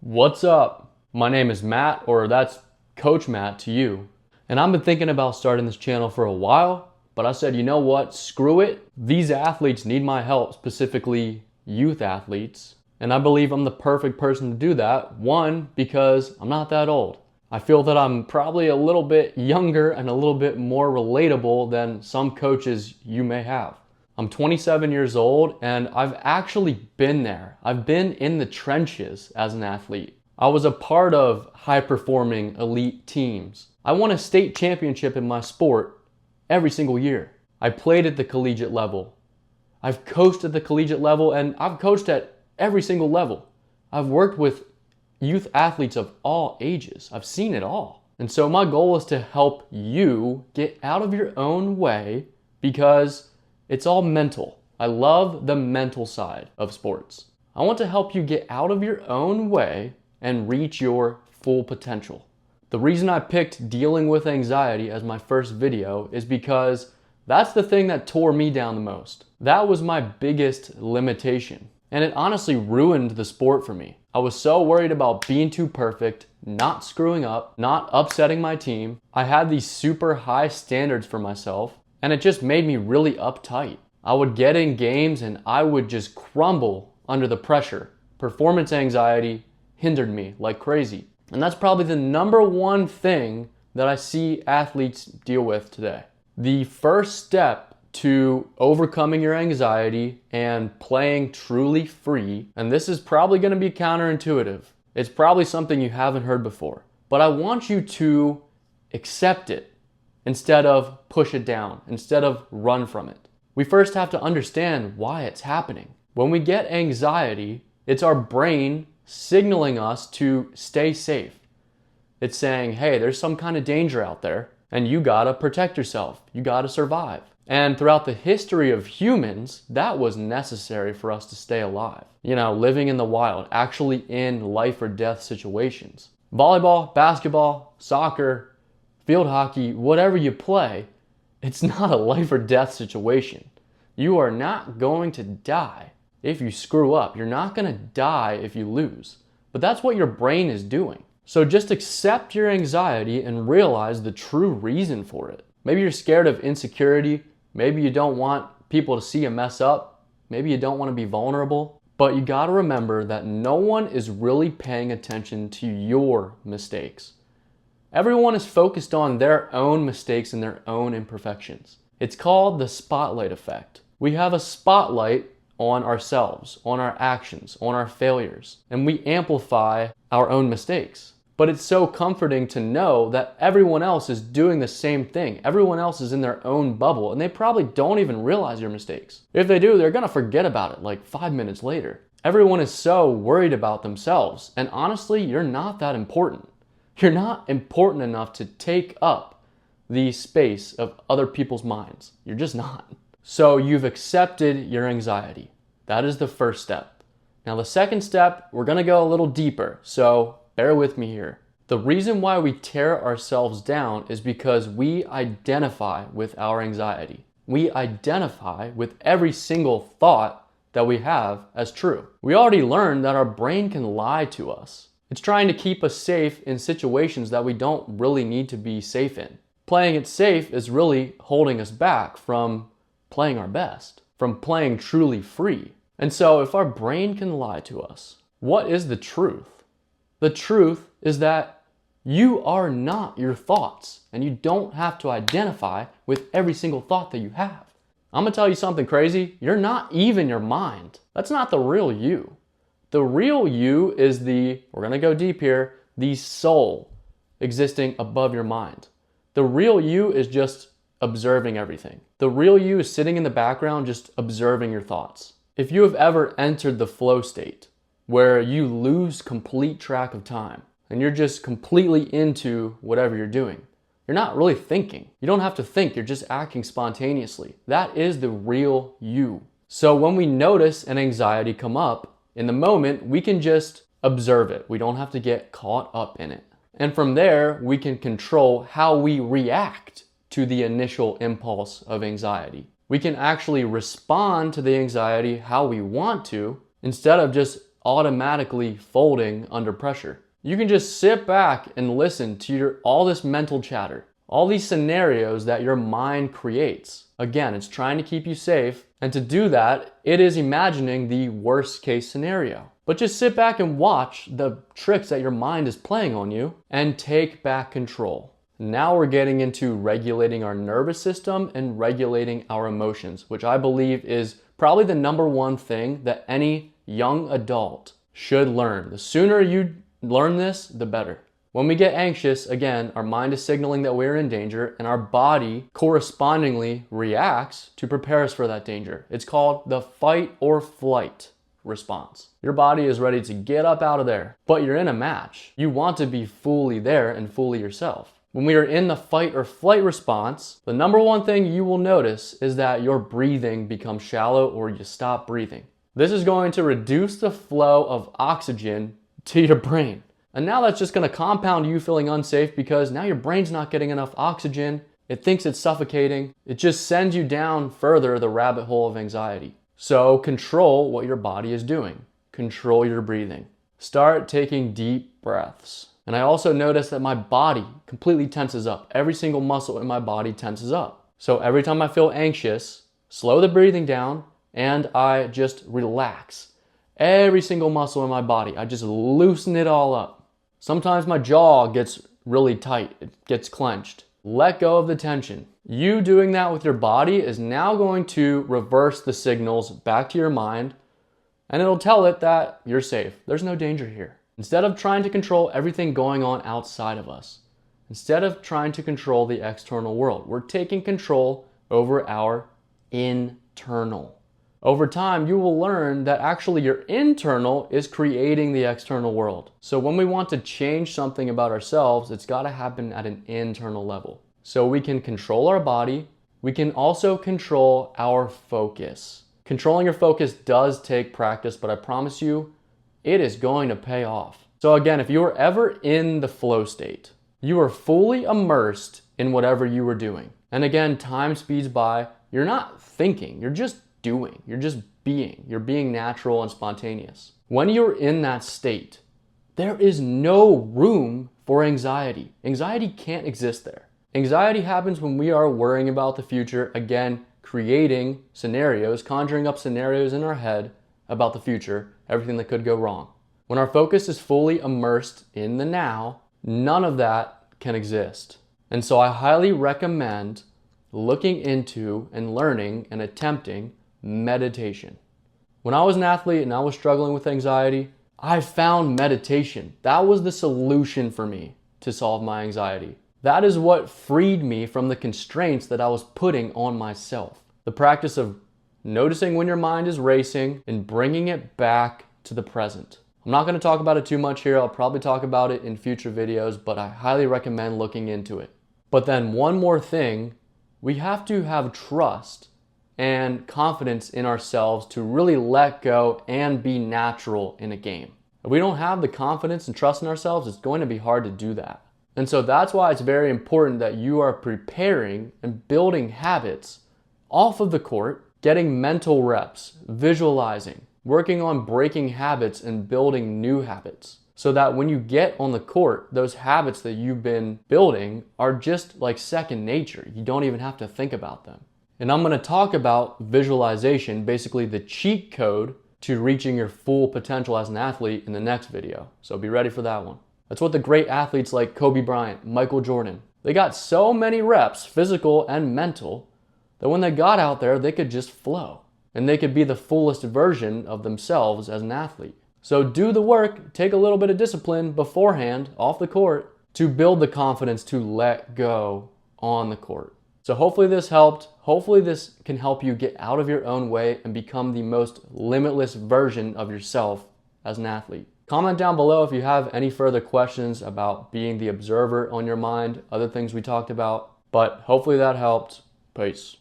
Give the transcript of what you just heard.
What's up? My name is Matt, or that's Coach Matt to you. And I've been thinking about starting this channel for a while, but I said, you know what? Screw it. These athletes need my help, specifically youth athletes. And I believe I'm the perfect person to do that. One, because I'm not that old. I feel that I'm probably a little bit younger and a little bit more relatable than some coaches you may have. I'm 27 years old and I've actually been there. I've been in the trenches as an athlete. I was a part of high-performing elite teams. I won a state championship in my sport every single year. I played at the collegiate level. I've coached at the collegiate level, and I've coached at every single level. I've worked with youth athletes of all ages. I've seen it all. And so my goal is to help you get out of your own way, because it's all mental. I love the mental side of sports. I want to help you get out of your own way and reach your full potential. The reason I picked dealing with anxiety as my first video is because that's the thing that tore me down the most. That was my biggest limitation. And it honestly ruined the sport for me. I was so worried about being too perfect, not screwing up, not upsetting my team. I had these super high standards for myself, and it just made me really uptight. I would get in games and I would just crumble under the pressure. Performance anxiety hindered me like crazy. And that's probably the number one thing that I see athletes deal with today. The first step to overcoming your anxiety and playing truly free, and this is probably going to be counterintuitive. It's probably something you haven't heard before, but I want you to accept it instead of push it down, instead of run from it. We first have to understand why it's happening. When we get anxiety, it's our brain signaling us to stay safe. It's saying, hey, there's some kind of danger out there, and you gotta protect yourself. You gotta survive. And throughout the history of humans, that was necessary for us to stay alive. You know, living in the wild, actually in life or death situations. Volleyball, basketball, soccer, field hockey, whatever you play, it's not a life or death situation. You are not going to die if you screw up. You're not going to die if you lose. But that's what your brain is doing. So just accept your anxiety and realize the true reason for it. Maybe you're scared of insecurity. Maybe you don't want people to see you mess up. Maybe you don't want to be vulnerable. But you got to remember that no one is really paying attention to your mistakes. Everyone is focused on their own mistakes and their own imperfections. It's called the spotlight effect. We have a spotlight on ourselves, on our actions, on our failures, and we amplify our own mistakes. But it's so comforting to know that everyone else is doing the same thing. Everyone else is in their own bubble, and they probably don't even realize your mistakes. If they do, they're gonna forget about it like 5 minutes later. Everyone is so worried about themselves, and honestly, you're not that important. You're not important enough to take up the space of other people's minds. You're just not. So you've accepted your anxiety. That is the first step. Now the second step, we're gonna go a little deeper, so bear with me here. The reason why we tear ourselves down is because we identify with our anxiety. We identify with every single thought that we have as true. We already learned that our brain can lie to us. It's trying to keep us safe in situations that we don't really need to be safe in. Playing it safe is really holding us back from playing our best, from playing truly free. And so if our brain can lie to us, what is the truth? The truth is that you are not your thoughts, and you don't have to identify with every single thought that you have. I'm gonna tell you something crazy. You're not even your mind. That's not the real you. The real you is we're gonna go deep here, the soul existing above your mind. The real you is just observing everything. The real you is sitting in the background just observing your thoughts. If you have ever entered the flow state, where you lose complete track of time, and you're just completely into whatever you're doing, you're not really thinking. You don't have to think, you're just acting spontaneously. That is the real you. So when we notice an anxiety come up, in the moment, we can just observe it. We don't have to get caught up in it. And from there, we can control how we react to the initial impulse of anxiety. We can actually respond to the anxiety how we want to, instead of just automatically folding under pressure. You can just sit back and listen to all this mental chatter, all these scenarios that your mind creates. Again, it's trying to keep you safe, and to do that, it is imagining the worst case scenario. But just sit back and watch the tricks that your mind is playing on you and take back control. Now we're getting into regulating our nervous system and regulating our emotions, which I believe is probably the number one thing that any young adult should learn. The sooner you learn this, the better. When we get anxious, again, our mind is signaling that we're in danger, and our body correspondingly reacts to prepare us for that danger. It's called the fight or flight response. Your body is ready to get up out of there, but you're in a match. You want to be fully there and fully yourself. When we are in the fight or flight response, the number one thing you will notice is that your breathing becomes shallow or you stop breathing. This is going to reduce the flow of oxygen to your brain. And now that's just going to compound you feeling unsafe because now your brain's not getting enough oxygen. It thinks it's suffocating. It just sends you down further the rabbit hole of anxiety. So control what your body is doing. Control your breathing. Start taking deep breaths. And I also notice that my body completely tenses up. Every single muscle in my body tenses up. So every time I feel anxious, slow the breathing down and I just relax. Every single muscle in my body, I just loosen it all up. Sometimes my jaw gets really tight, it gets clenched. Let go of the tension. You doing that with your body is now going to reverse the signals back to your mind, and it'll tell it that you're safe. There's no danger here. Instead of trying to control everything going on outside of us, instead of trying to control the external world, we're taking control over our internal. Over time, you will learn that actually your internal is creating the external world. So when we want to change something about ourselves, it's got to happen at an internal level. So we can control our body. We can also control our focus. Controlling your focus does take practice, but I promise you, it is going to pay off. So again, if you were ever in the flow state, you are fully immersed in whatever you were doing. And again, time speeds by. You're not thinking, you're just doing. You're just being. You're being natural and spontaneous. When you're in that state, there is no room for anxiety. Anxiety can't exist there. Anxiety happens when we are worrying about the future, again, creating scenarios, conjuring up scenarios in our head about the future, everything that could go wrong. When our focus is fully immersed in the now, none of that can exist. And so I highly recommend looking into and learning and attempting meditation. When I was an athlete and I was struggling with anxiety, I found meditation. That was the solution for me to solve my anxiety. That is what freed me from the constraints that I was putting on myself. The practice of noticing when your mind is racing and bringing it back to the present. I'm not going to talk about it too much here. I'll probably talk about it in future videos, but I highly recommend looking into it. But then one more thing, we have to have trust and confidence in ourselves to really let go and be natural in a game. If we don't have the confidence and trust in ourselves, it's going to be hard to do that. And so that's why it's very important that you are preparing and building habits off of the court, getting mental reps, visualizing, working on breaking habits and building new habits. So that when you get on the court, those habits that you've been building are just like second nature. You don't even have to think about them. And I'm going to talk about visualization, basically the cheat code to reaching your full potential as an athlete in the next video. So be ready for that one. That's what the great athletes like Kobe Bryant, Michael Jordan, they got so many reps, physical and mental, that when they got out there, they could just flow. And they could be the fullest version of themselves as an athlete. So do the work, take a little bit of discipline beforehand, off the court, to build the confidence to let go on the court. So hopefully this helped. Hopefully this can help you get out of your own way and become the most limitless version of yourself as an athlete. Comment down below if you have any further questions about being the observer on your mind, other things we talked about. But hopefully that helped. Peace.